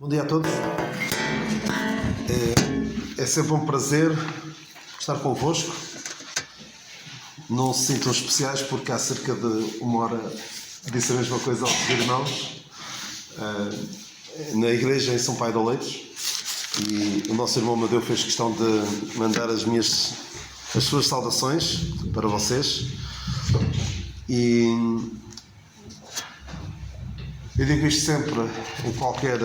Bom dia a todos. É sempre um prazer estar convosco. Não se sintam especiais porque há cerca de uma hora disse a mesma coisa aos irmãos na igreja em São Pai de Oleiros, e o nosso irmão Amadeu fez questão de mandar as suas saudações para vocês. E eu digo isto sempre em qualquer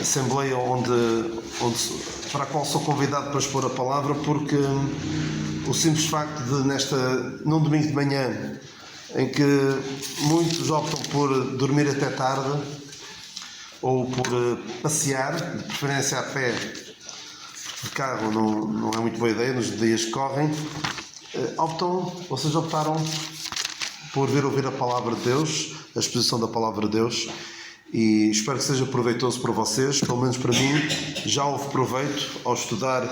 assembleia para a qual sou convidado para expor a palavra, porque o simples facto de num domingo de manhã em que muitos optam por dormir até tarde ou por passear, de preferência a pé, de carro não é muito boa ideia nos dias que correm, vocês optaram por vir ouvir a palavra de Deus, a exposição da palavra de Deus, e espero que seja proveitoso para vocês. Pelo menos para mim já houve proveito ao estudar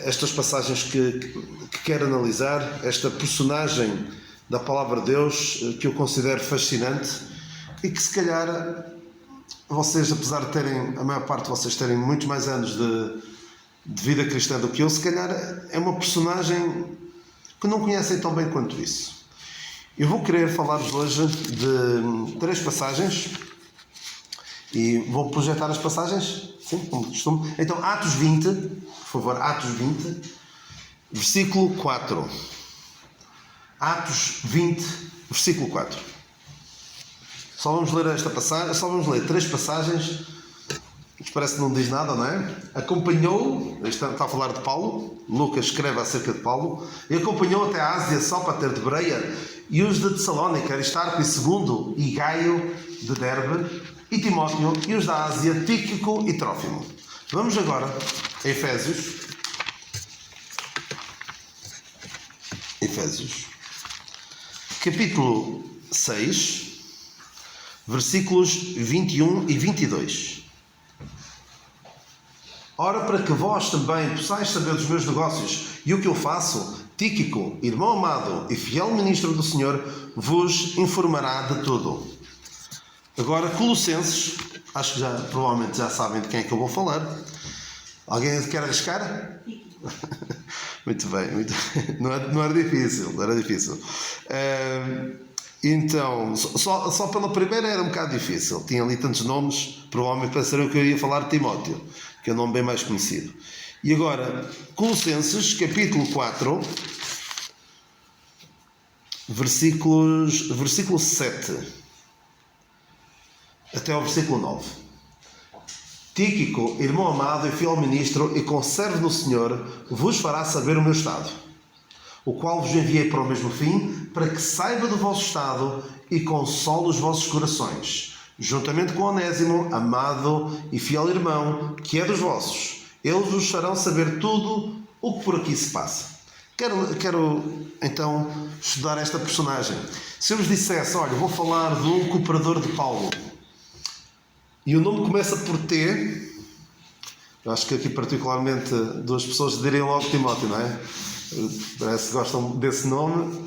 estas passagens que quero analisar, esta personagem da palavra de Deus que eu considero fascinante e que se calhar vocês, apesar de a maior parte de vocês terem muitos mais anos de vida cristã do que eu, se calhar é uma personagem que não conhecem tão bem quanto isso. Eu vou querer falar-vos hoje de 3 passagens e vou projetar as passagens, sim, como de costume. Então, Atos 20, por favor, Atos 20, versículo 4. Atos 20, versículo 4. Só vamos ler esta passagem, só vamos ler 3 passagens. Isto parece que não diz nada, não é? Acompanhou, está a falar de Paulo, Lucas escreve acerca de Paulo, e acompanhou até a Ásia Sópater de Bereia, e os de Tessalónica, Aristarco e Segundo, e Gaio de Derbe, e Timóteo, e os da Ásia, Tíquico e Trófimo. Vamos agora a Efésios, capítulo 6, versículos 21 e 22. Ora, para que vós também possais saber dos meus negócios e o que eu faço, Tíquico, irmão amado e fiel ministro do Senhor, vos informará de tudo. Agora, Colossenses, acho que provavelmente já sabem de quem é que eu vou falar. Alguém quer arriscar? Muito bem, muito bem. Não era difícil. Então, só pela primeira era um bocado difícil. Tinha ali tantos nomes, provavelmente pensariam que eu ia falar de Timóteo, que é o nome bem mais conhecido. E agora, Colossenses, capítulo 4, versículo 7 até ao versículo 9. Tíquico, irmão amado e fiel ministro e conservo no Senhor, vos fará saber o meu estado, o qual vos enviei para o mesmo fim, para que saiba do vosso estado e console os vossos corações, juntamente com Onésimo, amado e fiel irmão, que é dos vossos. Eles vos farão saber tudo o que por aqui se passa. Quero então estudar esta personagem. Se eu vos dissesse, olha, vou falar de um cooperador de Paulo, e o nome começa por T, eu acho que aqui particularmente 2 pessoas diriam logo Timóteo, não é? Parece que gostam desse nome,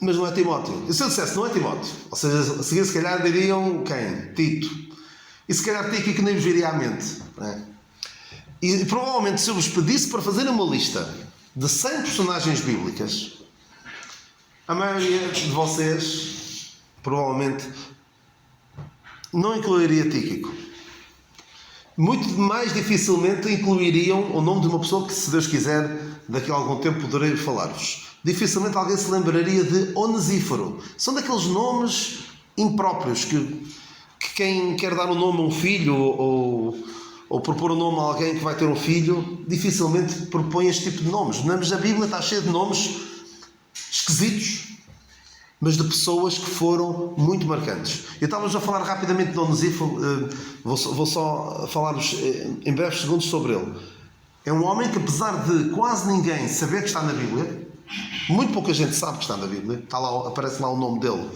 mas não é Timóteo. E se eu dissesse não é Timóteo, ou seja, a seguir se calhar diriam quem? Tito. E se calhar Tíquico nem vos viria à mente, não é? E provavelmente se eu vos pedisse para fazerem uma lista de 100 personagens bíblicas, a maioria de vocês provavelmente não incluiria Tíquico. Muito mais dificilmente incluiriam o nome de uma pessoa que, se Deus quiser, daqui a algum tempo poderei falar-vos. Dificilmente alguém se lembraria de Onesíforo. São daqueles nomes impróprios que quem quer dar um nome a um filho ou propor um nome a alguém que vai ter um filho, dificilmente propõe este tipo de nomes. Mas a Bíblia está cheia de nomes esquisitos, mas de pessoas que foram muito marcantes. Eu estava-vos a falar rapidamente de Onesíforo, vou só falar-vos em breves segundos sobre ele. É um homem que, apesar de quase ninguém saber que está na Bíblia, muito pouca gente sabe que está na Bíblia, aparece lá o nome dele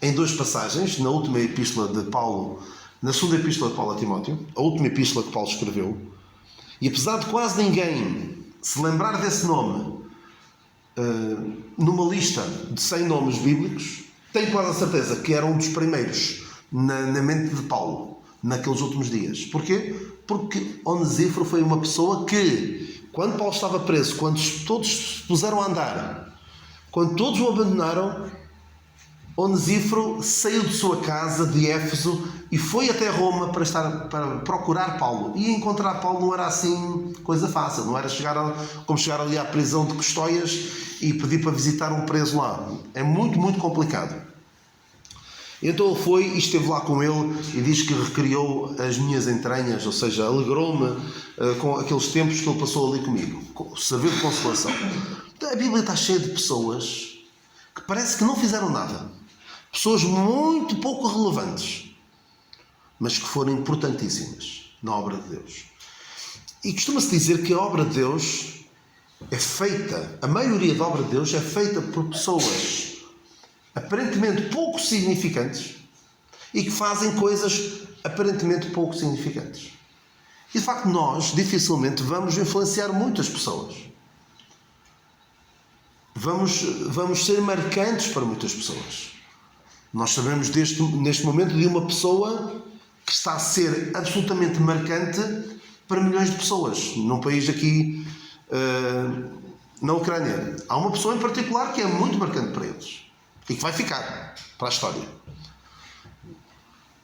em 2 passagens, na última epístola de Paulo, na segunda epístola de Paulo a Timóteo, a última epístola que Paulo escreveu, e apesar de quase ninguém se lembrar desse nome numa lista de 100 nomes bíblicos, tenho quase a certeza que era um dos primeiros na mente de Paulo, naqueles últimos dias. Porquê? Porque Onesíforo foi uma pessoa que, quando Paulo estava preso, quando todos se puseram a andar, quando todos o abandonaram, Onesíforo saiu de sua casa de Éfeso e foi até Roma para procurar Paulo. E encontrar Paulo não era assim coisa fácil, não era como chegar ali à prisão de Custóias e pedir para visitar um preso lá. É muito, muito complicado. Então ele foi e esteve lá com ele e diz que recriou as minhas entranhas, ou seja, alegrou-me com aqueles tempos que ele passou ali comigo, serviu de consolação. A Bíblia está cheia de pessoas que parece que não fizeram nada. Pessoas muito pouco relevantes, mas que foram importantíssimas na obra de Deus. E costuma-se dizer que a obra de Deus é feita, a maioria da obra de Deus é feita por pessoas aparentemente pouco significantes e que fazem coisas aparentemente pouco significantes. E de facto nós dificilmente vamos influenciar muitas pessoas. Vamos ser marcantes para muitas pessoas. Nós sabemos neste momento de uma pessoa que está a ser absolutamente marcante para milhões de pessoas. Num país aqui, na Ucrânia. Há uma pessoa em particular que é muito marcante para eles. E que vai ficar para a história.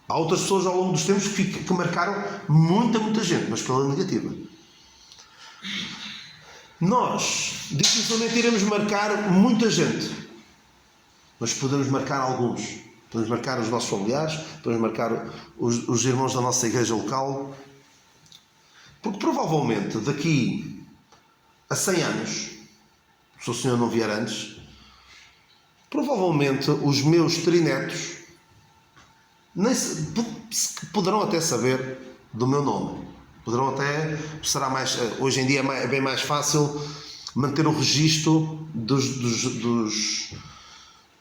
Há outras pessoas ao longo dos tempos que marcaram muita gente, mas pela negativa. Nós dificilmente iremos marcar muita gente, mas podemos marcar alguns. Podemos marcar os nossos familiares, podemos marcar os irmãos da nossa igreja local. Porque provavelmente daqui a 100 anos, se o Senhor não vier antes, provavelmente os meus trinetos poderão até saber do meu nome. Poderão até, hoje em dia é bem mais fácil manter o registro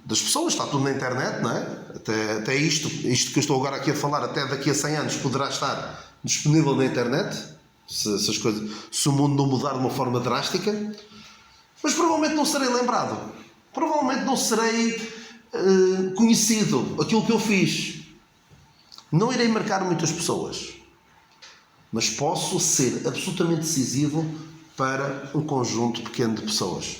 das pessoas, está tudo na internet, não é? Até isto que eu estou agora aqui a falar, até daqui a 100 anos poderá estar disponível na internet, se o mundo não mudar de uma forma drástica, mas provavelmente não serei lembrado, provavelmente não serei conhecido, aquilo que eu fiz. Não irei marcar muitas pessoas, mas posso ser absolutamente decisivo para um conjunto pequeno de pessoas.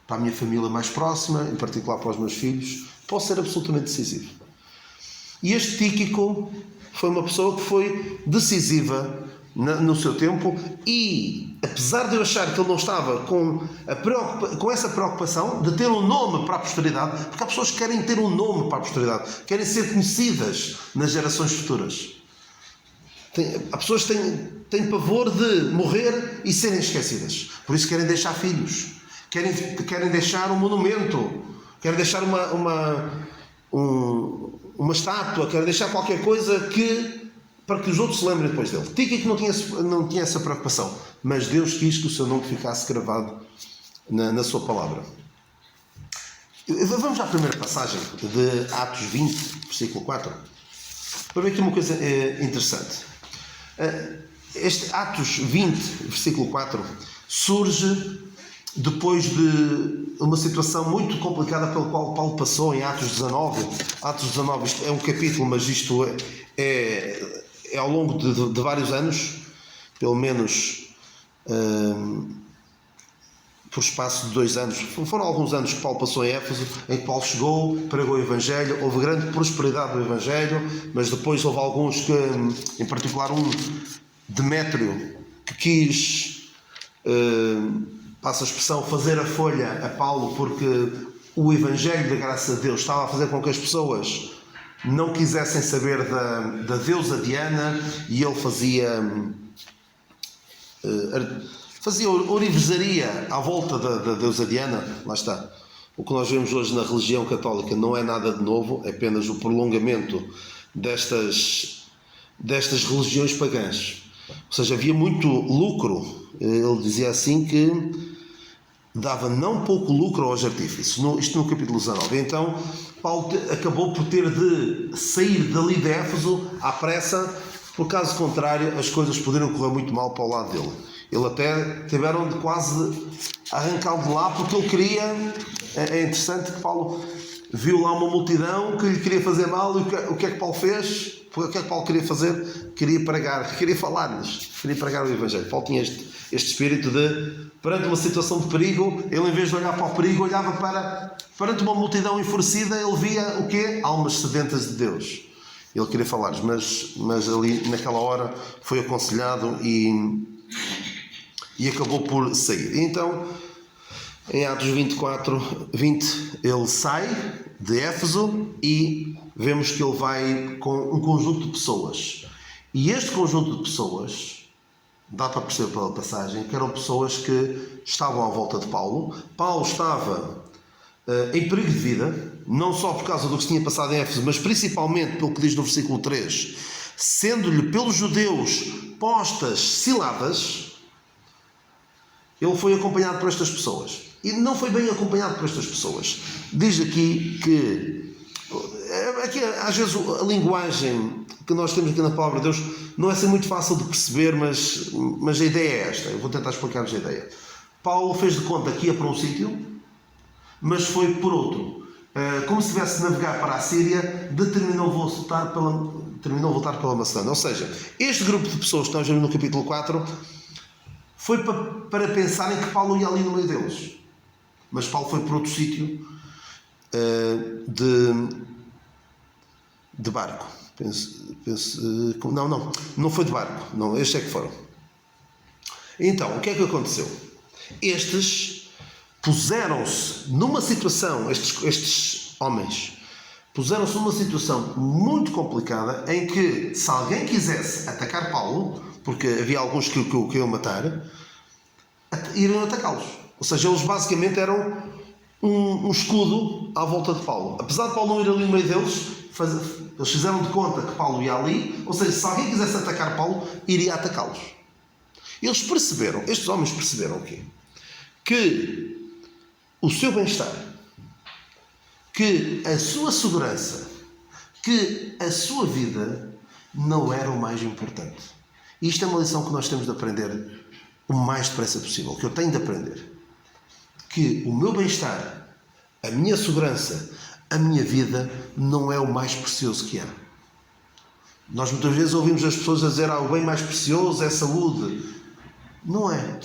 Para a minha família mais próxima, em particular para os meus filhos, posso ser absolutamente decisivo. E este Tíquico foi uma pessoa que foi decisiva no seu tempo e, apesar de eu achar que ele não estava com essa preocupação de ter um nome para a posteridade, porque há pessoas que querem ter um nome para a posteridade, querem ser conhecidas nas gerações futuras. Há pessoas que têm pavor de morrer e serem esquecidas. Por isso querem deixar filhos. Querem deixar um monumento, querem deixar uma estátua, querem deixar qualquer coisa para que os outros se lembrem depois dele. Tíquico não tinha essa preocupação, mas Deus quis que o seu nome ficasse gravado na sua palavra. Vamos à primeira passagem de Atos 20, versículo 4, para ver aqui uma coisa interessante. Este Atos 20, versículo 4, surge depois de uma situação muito complicada pela qual Paulo passou em Atos 19. Atos 19 isto é um capítulo, mas isto é ao longo de vários anos, pelo menos por espaço de 2 anos. Foram alguns anos que Paulo passou em Éfeso, em que Paulo chegou, pregou o Evangelho, houve grande prosperidade do Evangelho, mas depois houve alguns que, em particular Demétrio, que quis, passa a expressão, fazer a folha a Paulo, porque o Evangelho da graça de Deus estava a fazer com que as pessoas não quisessem saber da deusa Diana, e ele fazia orivesaria à volta da deusa Diana. Lá está. O que nós vemos hoje na religião católica não é nada de novo, é apenas o prolongamento destas religiões pagãs. Ou seja, havia muito lucro. Ele dizia assim que dava não pouco lucro aos artífices. Isto no capítulo 19. Então, Paulo acabou por ter de sair dali de Éfeso à pressa, por caso contrário, as coisas poderiam correr muito mal para o lado dele. Ele até tiveram de quase arrancá-lo de lá, porque ele queria... É interessante que Paulo viu lá uma multidão que lhe queria fazer mal, e o que é que Paulo fez? O que é que Paulo queria fazer? Queria pregar, queria falar-lhes, queria pregar o Evangelho. Paulo tinha este espírito de, perante uma situação de perigo, ele, em vez de olhar para o perigo, olhava perante uma multidão enfurecida, ele via o quê? Almas sedentas de Deus. Ele queria falar-lhes, mas ali naquela hora foi aconselhado e acabou por sair. Então, em Atos 24, 20, ele sai de Éfeso e vemos que ele vai com um conjunto de pessoas. E este conjunto de pessoas, dá para perceber pela passagem, que eram pessoas que estavam à volta de Paulo. Paulo estava em perigo de vida, não só por causa do que se tinha passado em Éfeso, mas principalmente pelo que diz no versículo 3, sendo-lhe pelos judeus postas ciladas. Ele foi acompanhado por estas pessoas. E não foi bem acompanhado por estas pessoas. Diz aqui que às vezes a linguagem que nós temos aqui na Palavra de Deus não é assim muito fácil de perceber, mas a ideia é esta. Eu vou tentar explicar-vos a ideia. Paulo fez de conta que ia para um sítio, mas foi por outro. Como se estivesse a navegar para a Síria, terminou voltar pela Macedónia. Ou seja, este grupo de pessoas que nós vemos no capítulo 4 foi para pensarem que Paulo ia ali no meio deles. Mas Paulo foi por outro sítio de barco. Não foi de barco. Não, estes é que foram. Então, o que é que aconteceu? Estes puseram-se numa situação, estes homens, puseram-se numa situação muito complicada em que, se alguém quisesse atacar Paulo, porque havia alguns que o iam matar, iriam atacá-los. Ou seja, eles basicamente eram um escudo à volta de Paulo. Apesar de Paulo não ir ali no meio deles, eles fizeram de conta que Paulo ia ali, ou seja, se alguém quisesse atacar Paulo, iria atacá-los. Estes homens perceberam o quê? Que o seu bem-estar, que a sua segurança, que a sua vida não era o mais importante. E isto é uma lição que nós temos de aprender o mais depressa possível, que eu tenho de aprender. Que o meu bem-estar, a minha segurança, a minha vida não é o mais precioso que há. Nós muitas vezes ouvimos as pessoas a dizer: o bem mais precioso é a saúde. Não é.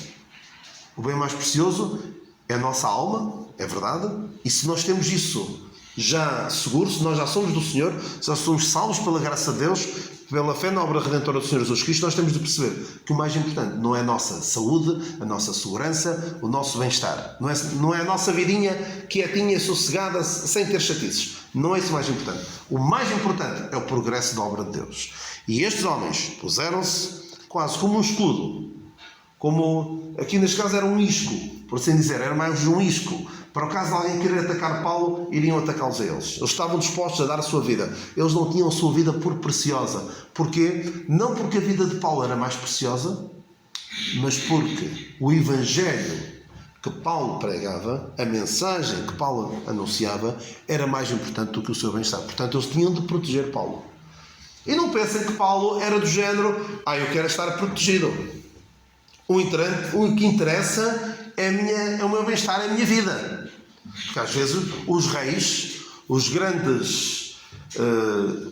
O bem mais precioso é a nossa alma, é verdade, e se nós temos isso já seguro, se nós já somos do Senhor, se nós somos salvos pela graça de Deus, pela fé na obra redentora do Senhor Jesus Cristo, nós temos de perceber que o mais importante não é a nossa saúde, a nossa segurança, o nosso bem-estar. Não é a nossa vidinha quietinha, sossegada, sem ter chatices. Não é isso o mais importante. O mais importante é o progresso da obra de Deus. E estes homens puseram-se quase como um escudo, como aqui neste caso era um isco, por assim dizer, era mais um isco. Para o caso de alguém querer atacar Paulo, iriam atacá-los a eles. Eles estavam dispostos a dar a sua vida. Eles não tinham a sua vida por preciosa. Porquê? Não porque a vida de Paulo era mais preciosa, mas porque o Evangelho que Paulo pregava, a mensagem que Paulo anunciava, era mais importante do que o seu bem-estar. Portanto, eles tinham de proteger Paulo. E não pensem que Paulo era do género: eu quero estar protegido. O que interessa é o meu bem-estar, é a minha vida. Porque às vezes os reis, os grandes,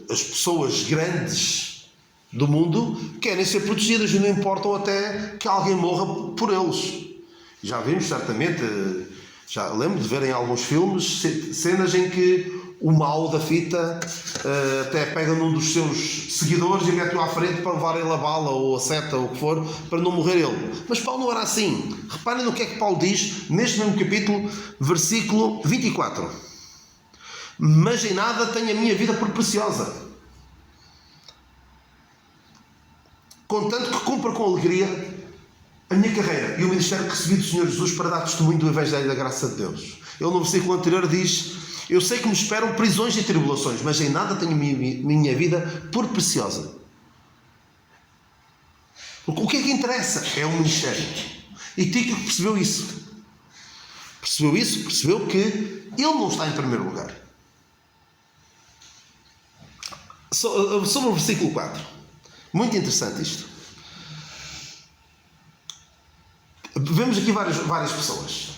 as pessoas grandes do mundo querem ser protegidas e não importam até que alguém morra por eles. Já vimos certamente, já lembro de ver em alguns filmes cenas em que o mau da fita até pega num dos seus seguidores e mete-o à frente para levar ele a bala ou a seta ou o que for, para não morrer ele. Mas Paulo não era assim. Reparem no que é que Paulo diz neste mesmo capítulo, versículo 24. Mas em nada tenho a minha vida por preciosa, contanto que cumpra com alegria a minha carreira e o ministério que recebi do Senhor Jesus para dar testemunho do Evangelho da graça de Deus. Ele no versículo anterior diz: eu sei que me esperam prisões e tribulações, mas em nada tenho minha vida por preciosa. Porque o que é que interessa? É o ministério. E Tíquico percebeu isso. Percebeu que ele não está em primeiro lugar. Sobre o versículo 4. Muito interessante isto. Vemos aqui várias pessoas.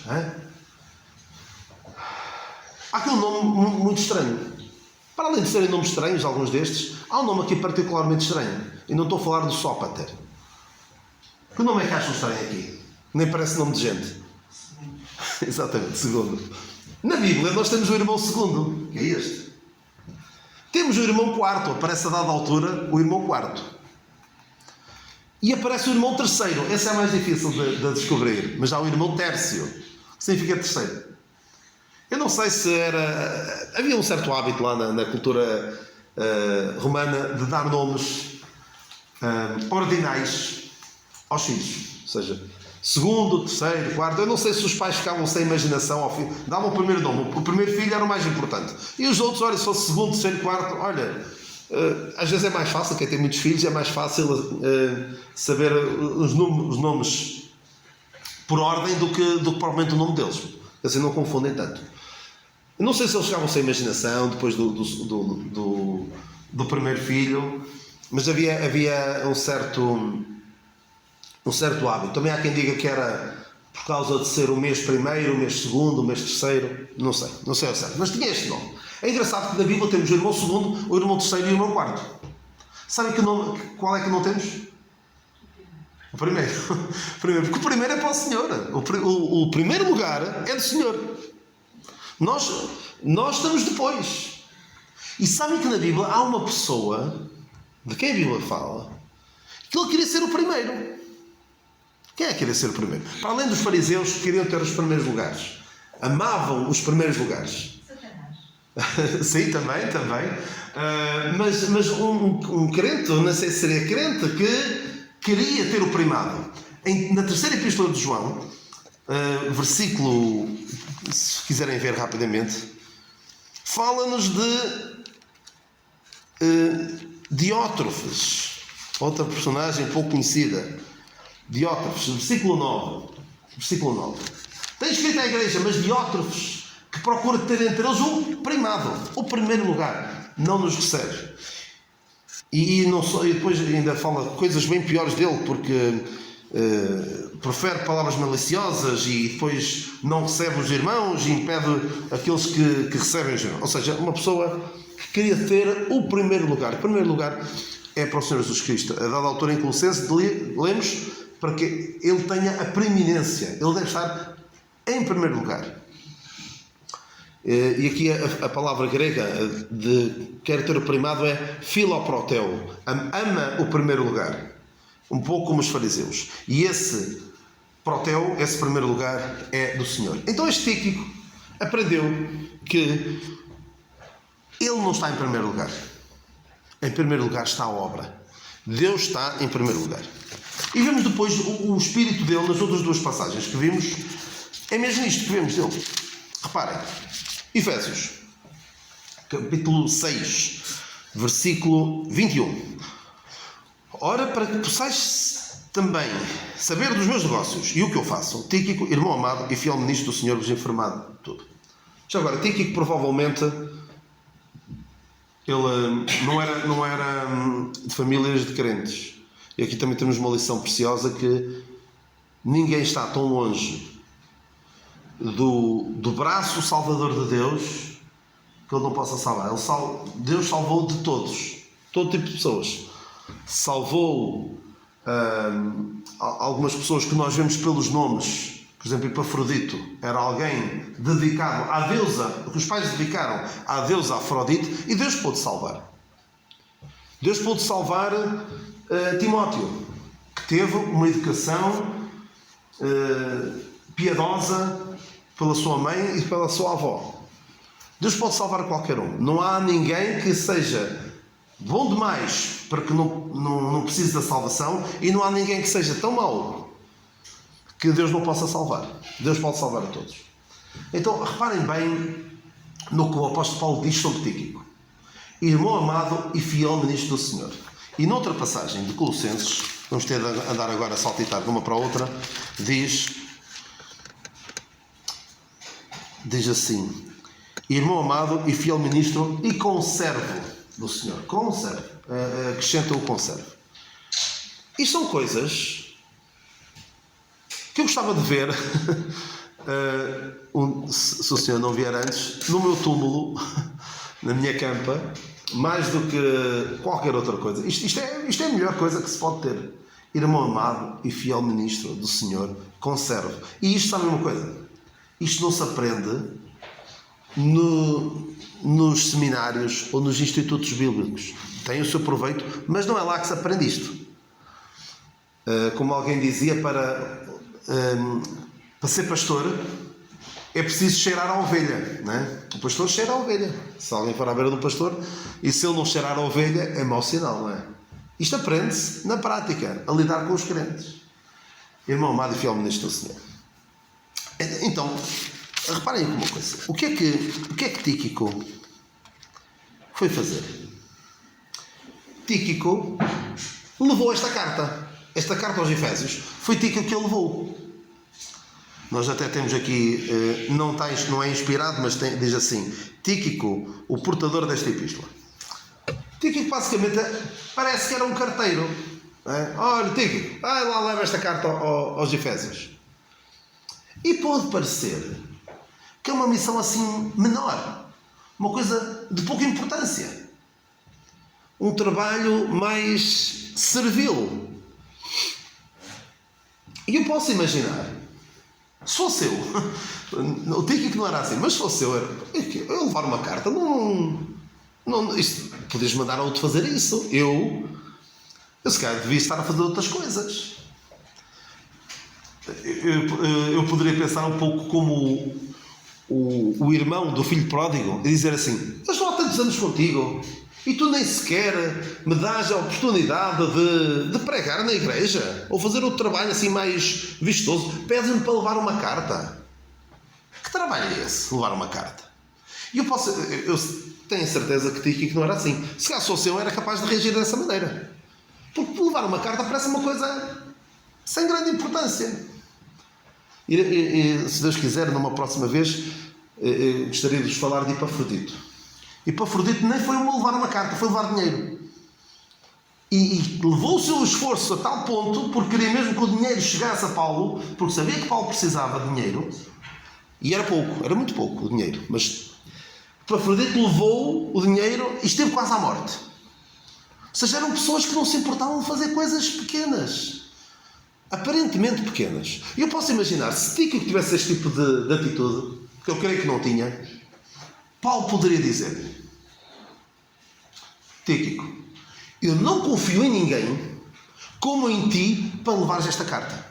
Há Há aqui um nome muito estranho. Para além de serem nomes estranhos, alguns destes, há um nome aqui particularmente estranho. E não estou a falar do Sópater. Que nome é que acham estranho aqui? Nem parece nome de gente. Exatamente, segundo. Na Bíblia nós temos o irmão segundo, que é este. Temos o irmão quarto, aparece a dada altura o irmão quarto. E aparece o irmão terceiro, esse é mais difícil de descobrir, mas há o irmão tércio, que significa terceiro. Eu não sei se era... Havia um certo hábito lá na cultura romana de dar nomes ordinais aos filhos. Ou seja, segundo, terceiro, quarto. Eu não sei se os pais ficavam sem imaginação ao filho. Davam o primeiro nome. O primeiro filho era o mais importante. E os outros, olha, se fosse segundo, terceiro, quarto, olha... às vezes é mais fácil, quem tem muitos filhos, é mais fácil saber os nomes por ordem do que propriamente o nome deles. Assim não confundem tanto. Eu não sei se eles ficavam sem imaginação depois do primeiro filho, mas havia um certo hábito. Também há quem diga que era por causa de ser o mês primeiro, o mês segundo, o mês terceiro, não sei ao certo, mas tinha este nome. É engraçado que na Bíblia temos o irmão segundo, o irmão terceiro e o irmão quarto. Sabem qual é que não temos? O primeiro. Porque o primeiro é para o Senhor. O primeiro lugar é do Senhor. Nós estamos depois. E sabem que na Bíblia há uma pessoa, de quem a Bíblia fala, que ele queria ser o primeiro. Quem é que queria ser o primeiro? Para além dos fariseus que queriam ter os primeiros lugares. Amavam os primeiros lugares. Sim, também. Mas um crente, eu não sei se seria crente, que queria ter o primado. Na terceira epístola de João, versículo, se quiserem ver rapidamente, fala-nos de Diótrefes, outra personagem pouco conhecida. Diótrefes, versículo 9. Tem escrito à igreja, mas Diótrefes, que procura ter entre eles o primado, o primeiro lugar, não nos recebe. E depois ainda fala coisas bem piores dele, porque profere palavras maliciosas e depois não recebe os irmãos e impede aqueles que recebem os irmãos. Ou seja, uma pessoa que queria ter o primeiro lugar. O primeiro lugar é para o Senhor Jesus Cristo. A dada altura em Colossenses, lemos para que ele tenha a preeminência. Ele deve estar em primeiro lugar. E aqui a palavra grega de quer ter o primado é philoproteu, ama o primeiro lugar, um pouco como os fariseus. E esse proteu, esse primeiro lugar, é do Senhor. Então este Tíquico aprendeu que ele não está em primeiro lugar. Em primeiro lugar está a obra. Deus está em primeiro lugar. E vemos depois o espírito dele nas outras duas passagens que vimos. É mesmo isto que vemos dele. Reparem. Efésios, capítulo 6, versículo 21. Ora, para que possais também saber dos meus negócios e o que eu faço, Tíquico, irmão amado e fiel ministro do Senhor, vos informado de tudo. Já agora, Tíquico provavelmente ele não era de famílias de crentes. E aqui também temos uma lição preciosa que ninguém está tão longe do braço salvador de Deus que ele não possa salvar. Deus salvou de todos, todo tipo de pessoas. Salvou algumas pessoas que nós vemos pelos nomes. Por exemplo, Epafrodito era alguém dedicado à deusa, que os pais dedicaram à deusa Afrodite, e Deus pôde salvar. Deus pôde salvar Timóteo, que teve uma educação piedosa pela sua mãe e pela sua avó. Deus pode salvar qualquer um. Não há ninguém que seja bom demais para que não precise da salvação, e não há ninguém que seja tão mau que Deus não possa salvar. Deus pode salvar a todos. Então, reparem bem no que o apóstolo Paulo diz sobre Tíquico. Irmão amado e fiel ministro do Senhor. E noutra passagem de Colossenses, vamos ter de andar agora a saltitar de uma para a outra, diz assim: irmão amado e fiel ministro e conservo do Senhor. Conservo. Acrescenta o conservo. Isto são coisas que eu gostava de ver se o senhor não vier antes, no meu túmulo, na minha campa, mais do que qualquer outra coisa. Isto é a melhor coisa que se pode ter. Irmão amado e fiel ministro do Senhor, conserve. E isto sabe uma coisa? Isto não se aprende nos seminários ou nos institutos bíblicos. Tem o seu proveito, mas não é lá que se aprende isto. Como alguém dizia, para ser pastor é preciso cheirar a ovelha, não é? O pastor cheira a ovelha. Se alguém for à beira do pastor e se ele não cheirar a ovelha, é mau sinal, não é? Isto aprende-se na prática, a lidar com os crentes. Irmão amado e fiel ministro do Senhor. Então, reparem aqui uma coisa. O que é que Tíquico foi fazer? Tíquico levou esta carta. Esta carta aos Efésios foi Tíquico que a levou. Nós até temos aqui, não é inspirado, mas diz assim: Tíquico, o portador desta epístola. Tíquico basicamente parece que era um carteiro. É? Olha, Tíquico, vai lá, leva esta carta aos Efésios. E pode parecer que é uma missão assim menor, uma coisa de pouca importância, um trabalho mais servil. E eu posso imaginar, se fosse eu, o Tíquico não era assim, mas se fosse eu levar uma carta, podias mandar a outro fazer isso. Eu se calhar devia estar a fazer outras coisas. Eu poderia pensar um pouco como o irmão do filho pródigo e dizer assim: eu estou há tantos anos contigo e tu nem sequer me dás a oportunidade de pregar na igreja ou fazer outro trabalho assim mais vistoso. Pedes-me para levar uma carta. Que trabalho é esse, levar uma carta? E eu tenho a certeza que Tíquico não era assim. Se calhar fosse eu, era capaz de reagir dessa maneira. Porque levar uma carta parece uma coisa sem grande importância. E se Deus quiser, numa próxima vez, gostaria de vos falar de Epafrodito. Epafrodito nem foi levar uma carta, foi levar dinheiro. E levou o seu esforço a tal ponto, porque queria mesmo que o dinheiro chegasse a Paulo, porque sabia que Paulo precisava de dinheiro. E era pouco, era muito pouco o dinheiro. Mas Epafrodito levou o dinheiro e esteve quase à morte. Ou seja, eram pessoas que não se importavam de fazer coisas pequenas. Aparentemente pequenas. E eu posso imaginar, se Tíquico tivesse este tipo de atitude, que eu creio que não tinha, Paulo poderia dizer: Tíquico, eu não confio em ninguém como em ti para levares esta carta.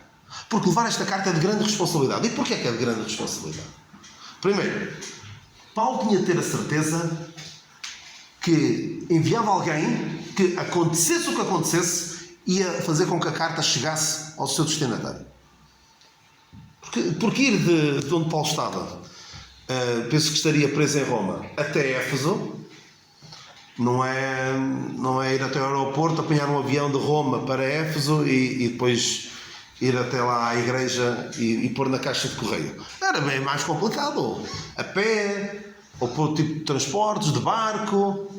Porque levar esta carta é de grande responsabilidade. E porquê é que é de grande responsabilidade? Primeiro, Paulo tinha de ter a certeza que enviava alguém que, acontecesse o que acontecesse, ia fazer com que a carta chegasse ao seu destinatário. Porque ir de onde Paulo estava, penso que estaria preso em Roma, até Éfeso, não é ir até o aeroporto, apanhar um avião de Roma para Éfeso e depois ir até lá à igreja e pôr na caixa de correio. Era bem mais complicado. A pé, ou por outro tipo de transportes, de barco,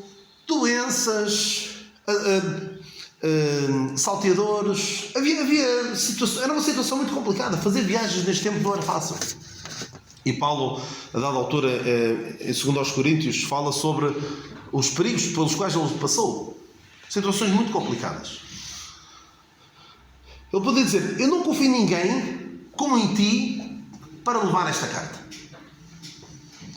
doenças, salteadores. Havia situação, era uma situação muito complicada. Fazer viagens neste tempo não era fácil. E Paulo, a dada altura, em 2 Coríntios, fala sobre os perigos pelos quais ele passou. Situações muito complicadas. Ele podia dizer: eu não confio em ninguém como em ti para levar esta carta.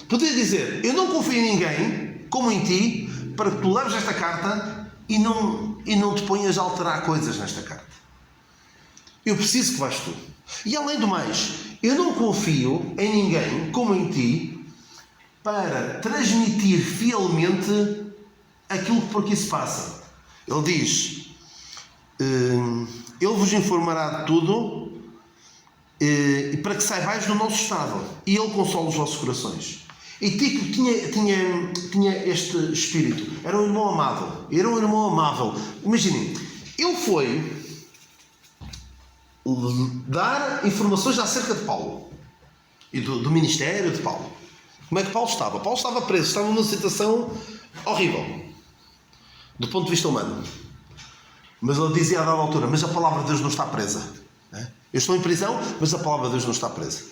Podia dizer: eu não confio em ninguém como em ti para que tu leves esta carta e não te ponhas a alterar coisas nesta carta. Eu preciso que vais tu. E além do mais, eu não confio em ninguém como em ti para transmitir fielmente aquilo que por aqui se passa. Ele diz: ele vos informará de tudo para que saibais do nosso estado, e ele consola os vossos corações. E Tíquico tinha este espírito. Era um irmão amado. Era um irmão amável. Imaginem, ele foi dar informações acerca de Paulo e do ministério de Paulo. Como é que Paulo estava? Paulo estava preso, estava numa situação horrível do ponto de vista humano. Mas ele dizia a dada altura: mas a palavra de Deus não está presa. Eu estou em prisão, mas a palavra de Deus não está presa.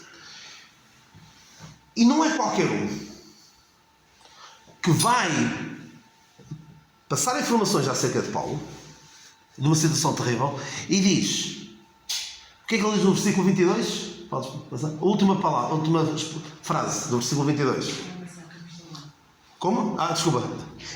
E não é qualquer um que vai passar informações acerca de Paulo, numa situação terrível, e diz... O que é que ele diz no versículo 22? Podes passar? A última palavra, a última frase do versículo 22. Como? Desculpa.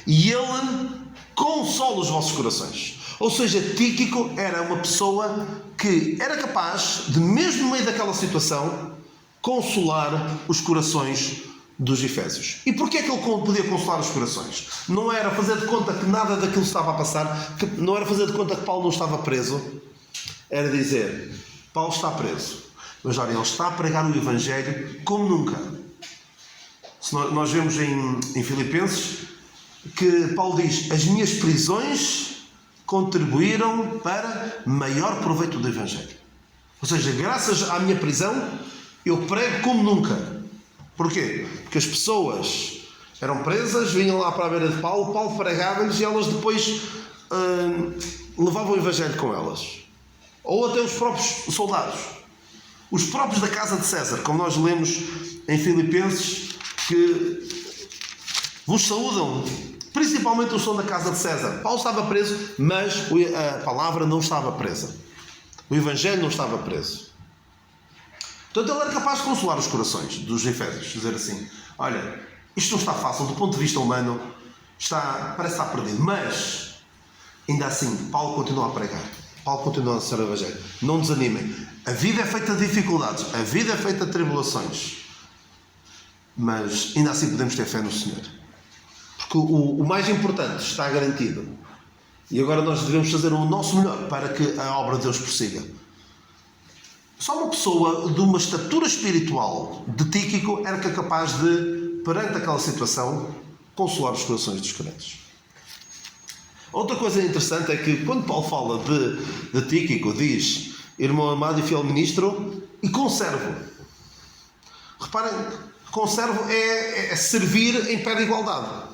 E ele consola os vossos corações. Ou seja, Tíquico era uma pessoa que era capaz de, mesmo no meio daquela situação, consolar os corações dos Efésios. E porquê é que ele podia consolar os corações? Não era fazer de conta que nada daquilo estava a passar, não era fazer de conta que Paulo não estava preso, era dizer: Paulo está preso, mas olha, ele está a pregar o Evangelho como nunca. Se nós vemos em Filipenses que Paulo diz: as minhas prisões contribuíram para maior proveito do Evangelho. Ou seja, graças à minha prisão, eu prego como nunca. Porquê? Porque as pessoas eram presas, vinham lá para a beira de Paulo, Paulo pregava-lhes e elas depois levavam o Evangelho com elas. Ou até os próprios soldados, os próprios da casa de César, como nós lemos em Filipenses, que vos saúdam, principalmente os que são da casa de César. Paulo estava preso, mas a palavra não estava presa, o Evangelho não estava preso. Portanto, ele era capaz de consolar os corações dos Efésios, dizer assim: olha, isto não está fácil do ponto de vista humano, parece estar perdido, mas ainda assim Paulo continua a pregar, Paulo continua a ser o Evangelho. Não desanimem, a vida é feita de dificuldades, a vida é feita de tribulações, mas ainda assim podemos ter fé no Senhor, porque o mais importante está garantido, e agora nós devemos fazer o nosso melhor para que a obra de Deus prossiga. Só uma pessoa de uma estatura espiritual de Tíquico era capaz de, perante aquela situação, consolar os corações dos crentes. Outra coisa interessante é que quando Paulo fala de Tíquico, diz: irmão amado e fiel ministro e conservo. Reparem, conservo é servir em pé de igualdade.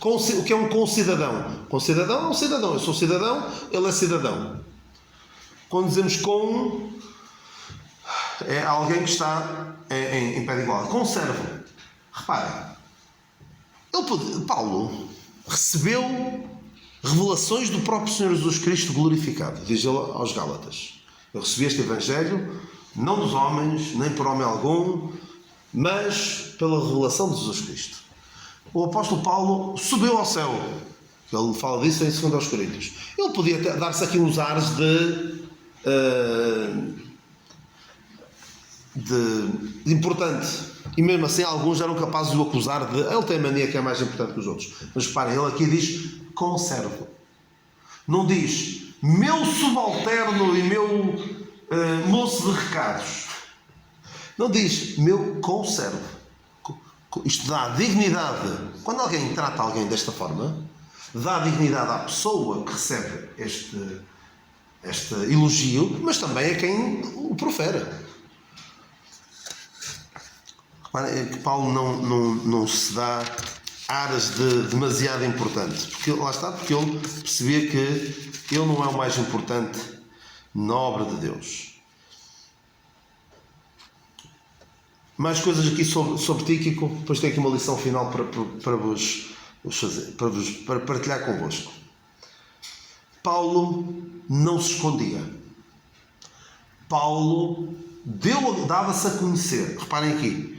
O que é um concidadão? Concidadão é um cidadão. Eu sou cidadão, ele é cidadão. Quando dizemos é alguém que está em pé de igualdade. Conservo. Reparem, Paulo recebeu revelações do próprio Senhor Jesus Cristo glorificado. Diz ele aos Gálatas: eu recebi este Evangelho não dos homens, nem por homem algum, mas pela revelação de Jesus Cristo. O apóstolo Paulo subiu ao céu. Ele fala disso em 2 Coríntios. Ele podia dar-se aqui uns ares de importante, e mesmo assim alguns eram capazes de o acusar de ele tem mania que é mais importante que os outros. Mas reparem, ele aqui diz conservo, não diz meu subalterno e meu moço de recados, não diz meu conservo. Isto dá dignidade. Quando alguém trata alguém desta forma, dá dignidade à pessoa que recebe este elogio, mas também a quem o profere. É que Paulo não se dá aras de demasiado importante, porque lá está, porque ele percebia que ele não é o mais importante na obra de Deus. Mais coisas aqui sobre Tíquico, depois tem aqui uma lição final para partilhar convosco. Paulo não se escondia. Paulo dava-se a conhecer. Reparem aqui: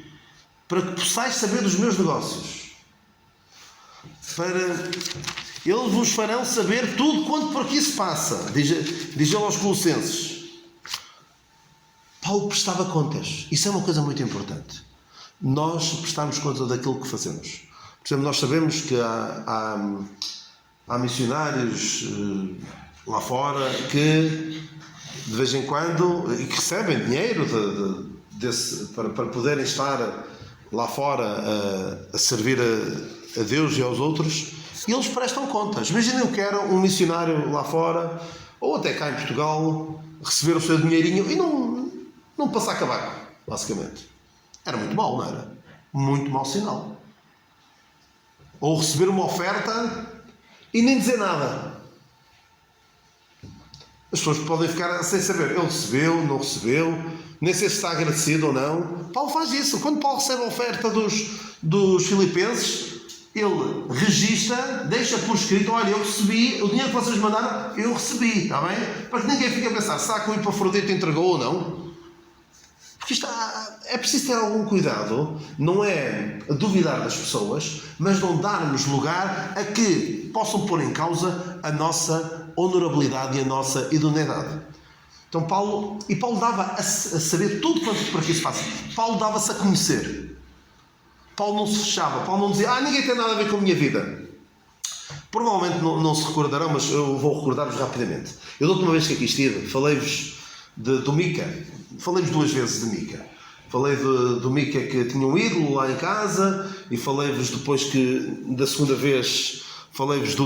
para que possais saber dos meus negócios. Eles vos farão saber tudo quanto por aqui se passa. Diz ele aos Colossenses. Paulo prestava contas. Isso é uma coisa muito importante. Nós prestamos conta daquilo que fazemos. Por exemplo, nós sabemos que há missionários lá fora que de vez em quando e que recebem dinheiro para poderem estar lá fora a servir a Deus e aos outros, e eles prestam contas. Imaginem o que era um missionário lá fora, ou até cá em Portugal, receber o seu dinheirinho e não passar cavaco, basicamente. Era muito mau, não era? Muito mau sinal. Ou receber uma oferta e nem dizer nada. As pessoas podem ficar sem saber. Ele recebeu, nem sei se está agradecido ou não. Paulo faz isso. Quando Paulo recebe a oferta dos filipenses, ele registra, deixa por escrito: olha, eu recebi, o dinheiro que vocês mandaram, eu recebi, está bem? Para que ninguém fique a pensar, será que o Epafrodito entregou ou não? Porque é preciso ter algum cuidado, não é duvidar das pessoas, mas não darmos lugar a que possam pôr em causa a nossa honorabilidade e a nossa idoneidade. Então Paulo dava a saber tudo quanto para que isso faça. Paulo dava-se a conhecer. Paulo não se fechava. Paulo não dizia: ninguém tem nada a ver com a minha vida. Provavelmente não se recordarão, mas eu vou recordar-vos rapidamente. Eu, da última vez que aqui estive, falei-vos do Mica. Falei-vos 2 vezes de Mica. Falei do Mica que tinha um ídolo lá em casa, e falei-vos depois da segunda vez, falei-vos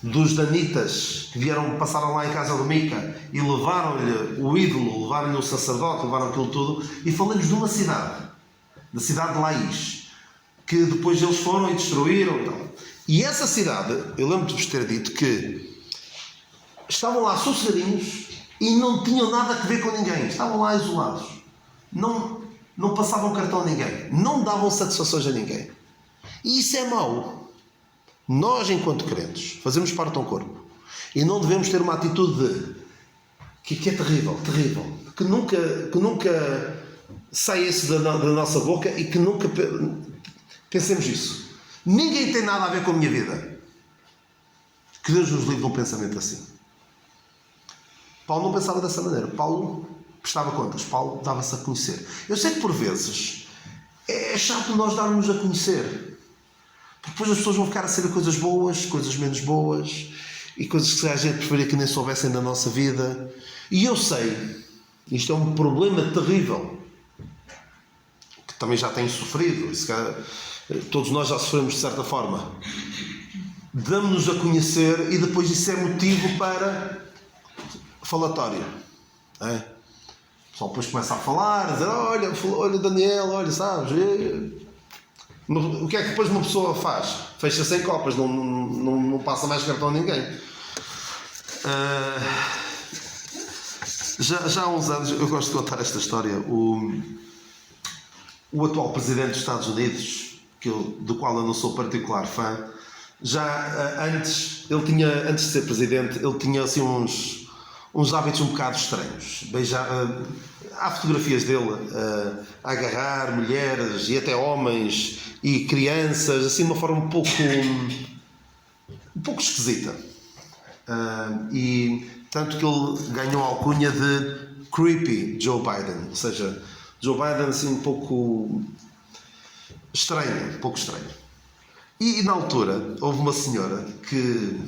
dos danitas que passaram lá em casa do Mica e levaram-lhe o ídolo, levaram-lhe o sacerdote, levaram aquilo tudo, e falei-vos de uma cidade, da cidade de Laís, que depois eles foram e destruíram e tal. E essa cidade, eu lembro de vos ter dito que estavam lá sossegadinhos e não tinham nada a ver com ninguém, estavam lá isolados, não passavam cartão a ninguém, não davam satisfações a ninguém. E isso é mau. Nós, enquanto crentes, fazemos parte de um corpo e não devemos ter uma atitude que é terrível, que nunca sai isso da nossa boca, e que nunca pensemos isso. Ninguém tem nada a ver com a minha vida. Que Deus nos livre de um pensamento assim. Paulo não pensava dessa maneira. Paulo prestava contas. Paulo dava-se a conhecer. Eu sei que por vezes é chato nós darmos a conhecer. Porque depois as pessoas vão ficar a saber coisas boas, coisas menos boas, e coisas que a gente preferia que nem soubessem da nossa vida. E eu sei, isto é um problema terrível, que também já tenho sofrido. Todos nós já sofremos de certa forma. Damos-nos a conhecer e depois isso é motivo para falatório. É? O pessoal depois começa a falar, a dizer: olha Daniel, olha, sabes? O que é que depois uma pessoa faz? Fecha-se em copas, não passa mais cartão a ninguém. Já há uns anos, eu gosto de contar esta história. O atual presidente dos Estados Unidos, do qual eu não sou particular fã, antes de ser presidente, ele tinha assim uns hábitos um bocado estranhos. Há fotografias dele a agarrar mulheres e até homens e crianças, assim de uma forma um pouco esquisita. E tanto que ele ganhou a alcunha de Creepy Joe Biden, ou seja, Joe Biden assim um pouco estranho. E na altura houve uma senhora que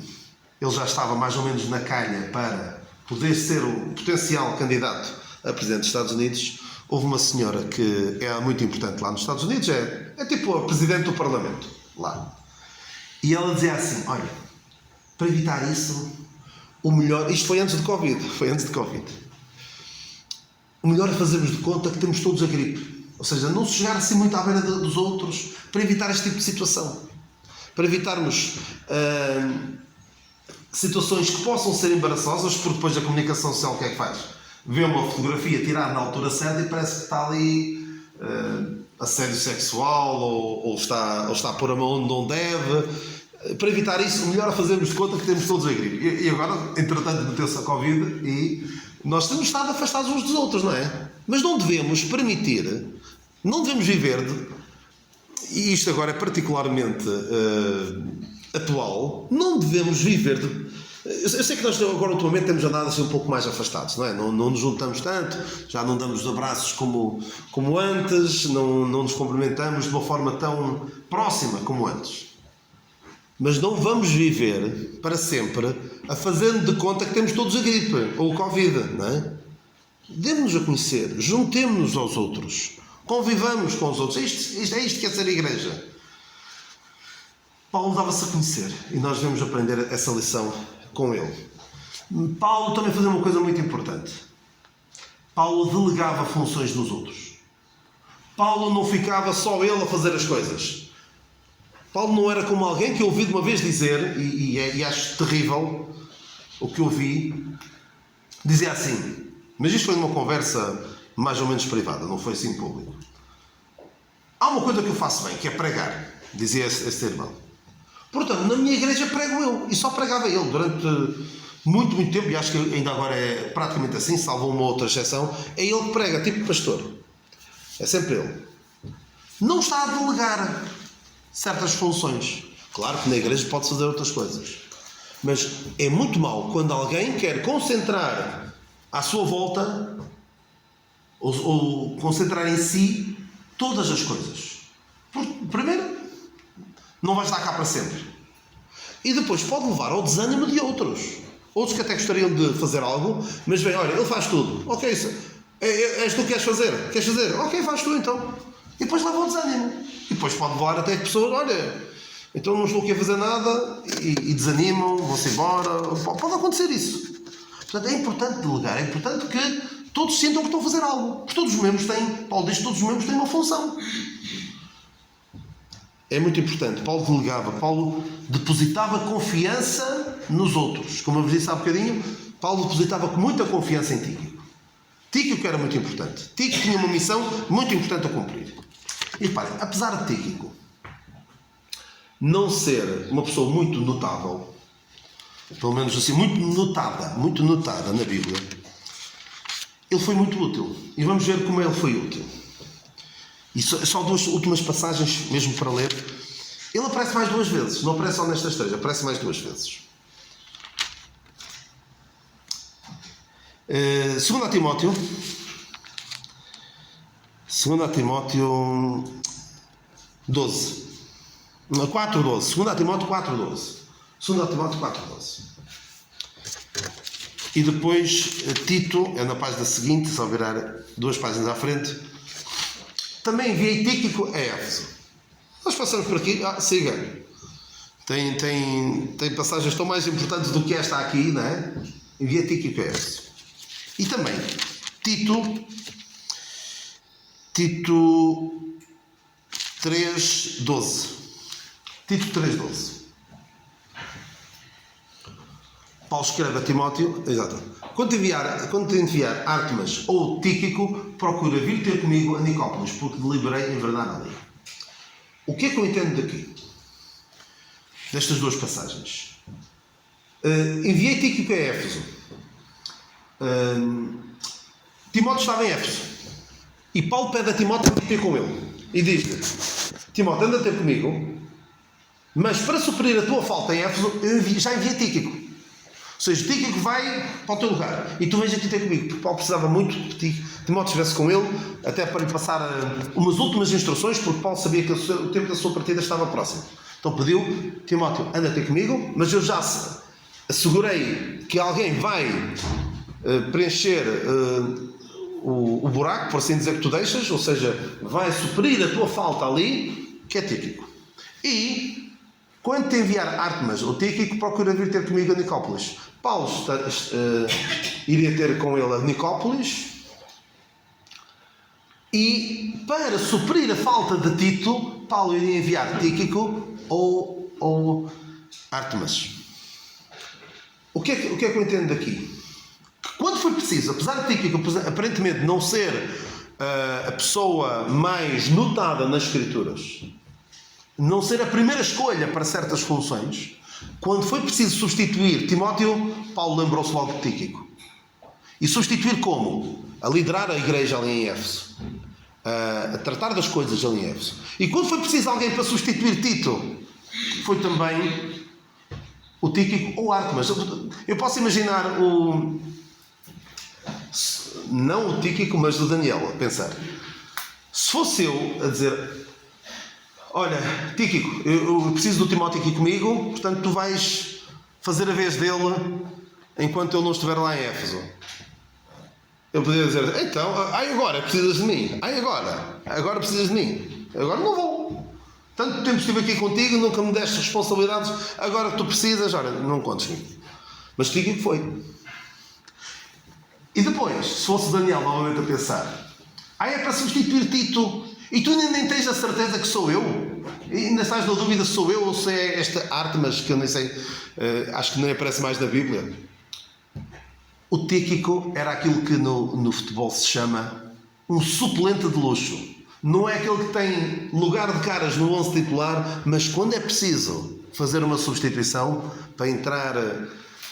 ele já estava mais ou menos na calha para poder ser o potencial candidato a presidente dos Estados Unidos. Houve uma senhora que é muito importante lá nos Estados Unidos, é tipo a presidente do Parlamento lá. E ela dizia assim: olha, para evitar isso, o melhor, isto foi antes de Covid, o melhor é fazermos de conta que temos todos a gripe. Ou seja, não se chegar assim muito à beira dos outros, para evitar este tipo de situação. Para evitarmos situações que possam ser embaraçosas, porque depois a comunicação social o que é que faz? Vê uma fotografia tirada na altura certa e parece que está ali assédio sexual ou está a pôr a mão onde não deve. Para evitar isso, o melhor é fazermos de conta que temos todos a gripe. E agora, entretanto, meteu-se a Covid e nós temos estado afastados uns dos outros, não é? Mas não devemos permitir, não devemos viver, e isto agora é particularmente atual, não devemos viver eu sei que nós agora ultimamente temos andado assim um pouco mais afastados, não é? Não nos juntamos tanto, já não damos abraços como antes, não nos cumprimentamos de uma forma tão próxima como antes. Mas não vamos viver para sempre a fazendo de conta que temos todos a gripe ou o Covid, não é? Demos-nos a conhecer, juntemos-nos aos outros, convivamos com os outros. É isto que é ser igreja. Paulo dava-se a conhecer e nós devemos aprender essa lição com ele. Paulo também fazia uma coisa muito importante. Paulo delegava funções nos outros. Paulo não ficava só ele a fazer as coisas. Paulo não era como alguém que eu ouvi de uma vez dizer, e acho terrível o que eu ouvi, dizia assim, mas isto foi numa conversa mais ou menos privada, não foi assim público. Há uma coisa que eu faço bem, que é pregar, dizia esse irmão. Portanto, na minha igreja prego eu, e só pregava ele durante muito, muito tempo, e acho que ainda agora é praticamente assim, salvo uma outra exceção, é ele que prega, tipo pastor. É sempre ele. Não está a delegar certas funções. Claro que na igreja pode fazer outras coisas. Mas é muito mau quando alguém quer concentrar à sua volta ou concentrar em si todas as coisas. Primeiro, não vai estar cá para sempre. E depois pode levar ao desânimo de outros. Outros que até gostariam de fazer algo, mas bem, olha, ele faz tudo. Ok, és tu que queres fazer? Queres fazer? Ok, faz tu então. E depois leva ao desânimo. E depois pode levar até pessoas, olha, então não estou aqui a fazer nada, e desanimam, vão-se embora. Pode acontecer isso. Portanto, é importante delegar, é importante que todos sintam que estão a fazer algo. Porque todos os membros têm, Paulo diz que todos os membros têm uma função. É muito importante. Paulo delegava, Paulo depositava confiança nos outros. Como eu vos disse há bocadinho, Paulo depositava com muita confiança em Tíquico. Tíquico era muito importante. Tíquico tinha uma missão muito importante a cumprir. E reparem, apesar de Tíquico não ser uma pessoa muito notável, pelo menos assim, muito notada na Bíblia, ele foi muito útil. E vamos ver como ele foi útil. E só duas últimas passagens mesmo para ler. Ele aparece mais 2 vezes, não aparece só nestas 3, aparece mais 2 vezes. 2 Timóteo 12. 4:12. 2 Timóteo 4:12. 2 Timóteo 4:12. E depois Tito, é na página seguinte, só virar 2 páginas à frente. Também enviei Tíquico a Éfeso. Nós passamos por aqui, siga. Tem passagens tão mais importantes do que esta aqui, não é? Enviei Tíquico a Éfeso. E também Tito 3:12. Tito 3:12. Paulo escreve a Timóteo, exato. Quando te enviar Artemas ou Tíquico, procura vir ter comigo a Nicópolis, porque deliberei em verdade ali. O que é que eu entendo daqui? Destas 2 passagens. Enviei Tíquico a Éfeso. Timóteo estava em Éfeso. E Paulo pede a Timóteo para ter com ele. E diz-lhe: Timóteo, anda ter comigo, mas para suprir a tua falta em Éfeso, eu já enviei Tíquico. Ou seja, Tíquico vai para o teu lugar e tu vens aqui ter comigo, porque Paulo precisava muito que Timóteo estivesse com ele, até para lhe passar umas últimas instruções, porque Paulo sabia que o tempo da sua partida estava próximo. Então pediu: Timóteo, anda ter comigo, mas eu já assegurei que alguém vai preencher o buraco, por assim dizer, que tu deixas, ou seja, vai suprir a tua falta ali, que é Tíquico. E quando te enviar Artemas ou Tíquico, procura vir ter comigo a Nicópolis. Paulo iria ter com ele a Nicópolis, e para suprir a falta de Tito, Paulo iria enviar Tíquico ou Artemas. O que é que eu entendo daqui? Que quando foi preciso, apesar de Tíquico aparentemente não ser a pessoa mais notada nas Escrituras, não ser a primeira escolha para certas funções, quando foi preciso substituir Timóteo, Paulo lembrou-se logo de Tíquico. E substituir como? A liderar a igreja ali em Éfeso, a tratar das coisas ali em Éfeso. E quando foi preciso alguém para substituir Tito, foi também o Tíquico ou Artemas. Eu posso imaginar não o Tíquico, mas o Daniel, a pensar: se fosse eu a dizer: olha, Tíquico, eu preciso do Timóteo aqui comigo, portanto tu vais fazer a vez dele enquanto ele não estiver lá em Éfeso. Eu poderia dizer: então, agora precisas de mim, agora precisas de mim, agora não vou. Tanto tempo estive aqui contigo, nunca me deste responsabilidades, agora que tu precisas, olha, não contes comigo. Mas Tíquico foi. E depois, se fosse Daniel novamente a pensar: é para substituir Tito, e tu ainda nem tens a certeza que sou eu? E ainda estás na dúvida se sou eu ou se é esta Artemas, que eu nem sei, acho que nem aparece mais na Bíblia. O Tíquico era aquilo que no futebol se chama um suplente de luxo. Não é aquele que tem lugar de caras no 11 titular, mas quando é preciso fazer uma substituição para entrar,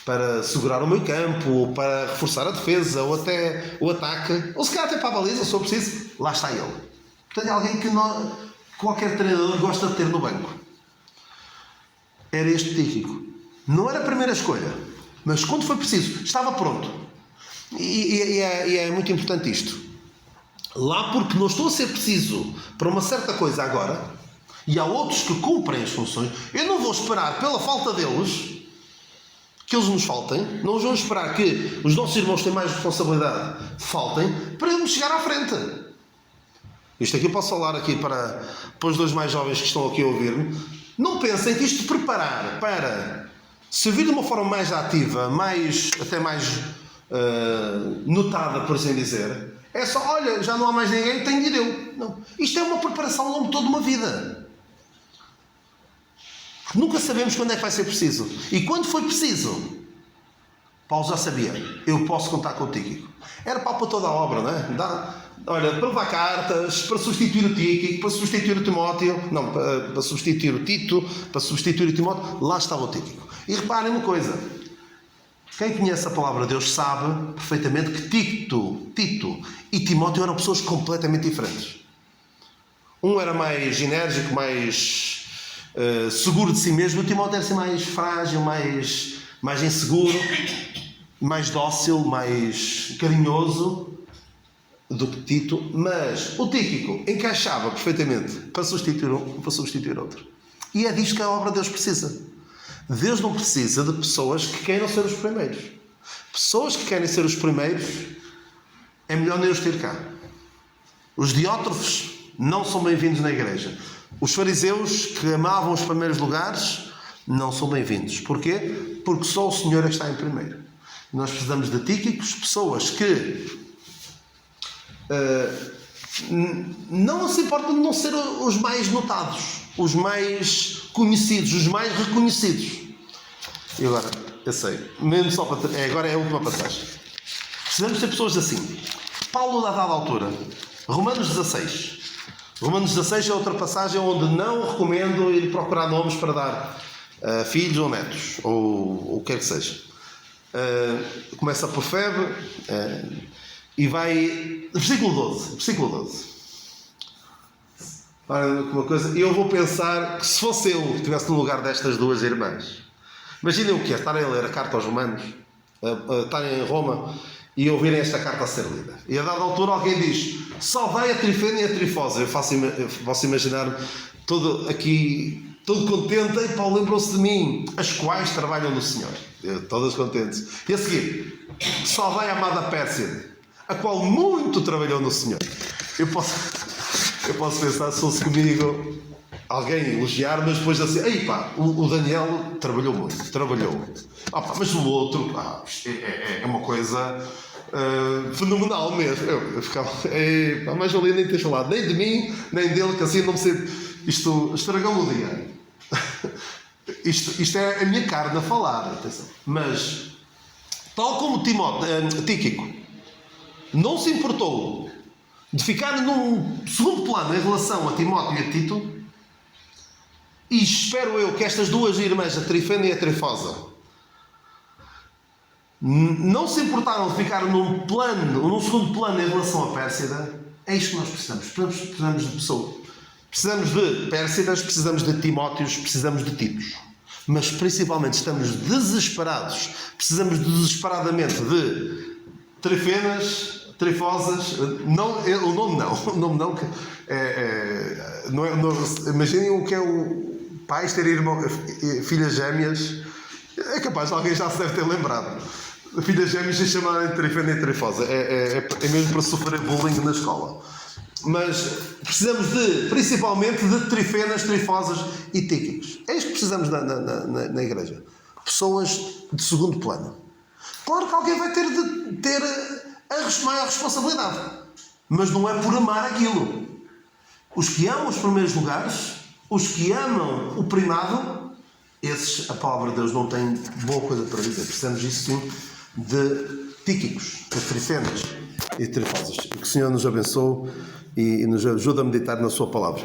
para segurar o meio campo, ou para reforçar a defesa, ou até o ataque, ou se calhar até para a baliza, se for preciso, lá está ele. Portanto, é alguém que qualquer treinador gosta de ter no banco. Era este Tíquico. Não era a primeira escolha, mas quando foi preciso, estava pronto. E é muito importante isto. Lá porque não estou a ser preciso para uma certa coisa agora, e há outros que cumprem as funções, eu não vou esperar pela falta deles, que eles nos faltem, não vamos esperar que os nossos irmãos que têm mais responsabilidade faltem, para eles chegar à frente. Isto aqui eu posso falar aqui para os dois mais jovens que estão aqui a ouvir-me. Não pensem que isto de preparar para servir de uma forma mais ativa, até mais notada, por assim dizer, é só, olha, já não há mais ninguém, tenho de ir eu. Não. Isto é uma preparação ao longo de toda uma vida. Nunca sabemos quando é que vai ser preciso. E quando foi preciso, Paulo já sabia, eu posso contar com o Tíquico. Era para toda a obra, não é? Olha, para levar cartas, para substituir o Tíquico, para substituir o Timóteo, não, para substituir o Tito, para substituir o Timóteo, lá estava o Tíquico. E reparem uma coisa, quem conhece a palavra de Deus sabe perfeitamente que Tito e Timóteo eram pessoas completamente diferentes. Um era mais enérgico, mais seguro de si mesmo, o Timóteo era assim mais frágil, mais inseguro, mais dócil, mais carinhoso do que Tito, mas o Tíquico encaixava perfeitamente para substituir um, para substituir outro. E é disto que a obra de Deus precisa. Deus não precisa de pessoas que queiram ser os primeiros. Pessoas que querem ser os primeiros, é melhor nem os ter cá. Os diótrofes não são bem-vindos na igreja. Os fariseus que amavam os primeiros lugares não são bem-vindos. Porquê? Porque só o Senhor é que está em primeiro. Nós precisamos de Tíquicos, pessoas que não se importam de não ser os mais notados, os mais conhecidos, os mais reconhecidos. E agora, eu sei, mesmo só para agora é a última passagem. Precisamos ter pessoas assim. Paulo, a dada altura, Romanos 16. Romanos 16 é outra passagem onde não recomendo ir procurar nomes para dar filhos ou netos, ou o que quer que seja. Começa por Febe e vai. Versículo 12. Uma coisa, eu vou pensar que se fosse eu que estivesse no lugar destas duas irmãs, imaginem o que é estarem a ler a carta aos Romanos, estarem em Roma e ouvirem esta carta a ser lida. E a dada altura alguém diz: salvai a Trifena e a Trifosa. Eu posso imaginar todo contente. E Paulo lembrou-se de mim, as quais trabalham no Senhor. Todas contentes. E a seguir: salvai a amada Pérside, a qual muito trabalhou no Senhor. Eu posso pensar, se fosse comigo, alguém elogiar, mas depois assim, ei pá, o Daniel trabalhou muito, mas o outro, é uma coisa fenomenal mesmo. Eu ficava, mas ali nem tens falado, nem de mim, nem dele, que assim não me sei, isto estragou-me o dia. Isto é a minha carne a falar, atenção. Mas, tal como Tíquico não se importou de ficar num segundo plano em relação a Timóteo e a Tito, e espero eu que estas duas irmãs, a Trifena e a Trifosa, não se importaram de ficar num segundo plano em relação a Pérsida. É isto que nós precisamos. Precisamos de pessoas. Precisamos de Pérsidas, precisamos de Timóteos, precisamos de Titos. Mas principalmente estamos desesperados. Precisamos desesperadamente de Trifenas, Trifosas, o nome não, que imaginem o que é o pais ter filhas gêmeas, é capaz de alguém já se deve ter lembrado, filhas gêmeas se chamarem Trifena e Trifosa, é mesmo para sofrer bullying na escola. Mas precisamos principalmente de Trifenas, Trifosas e Tíquicos. É isto que precisamos na igreja, pessoas de segundo plano. Claro que alguém vai ter de ter a maior responsabilidade, mas não é por amar aquilo. Os que amam os primeiros lugares, os que amam o primado, esses, a palavra de Deus não tem boa coisa para dizer. Precisamos disso sim de Tíquicos, de Trifenas e tarefosas. Que o Senhor nos abençoe e nos ajude a meditar na Sua palavra.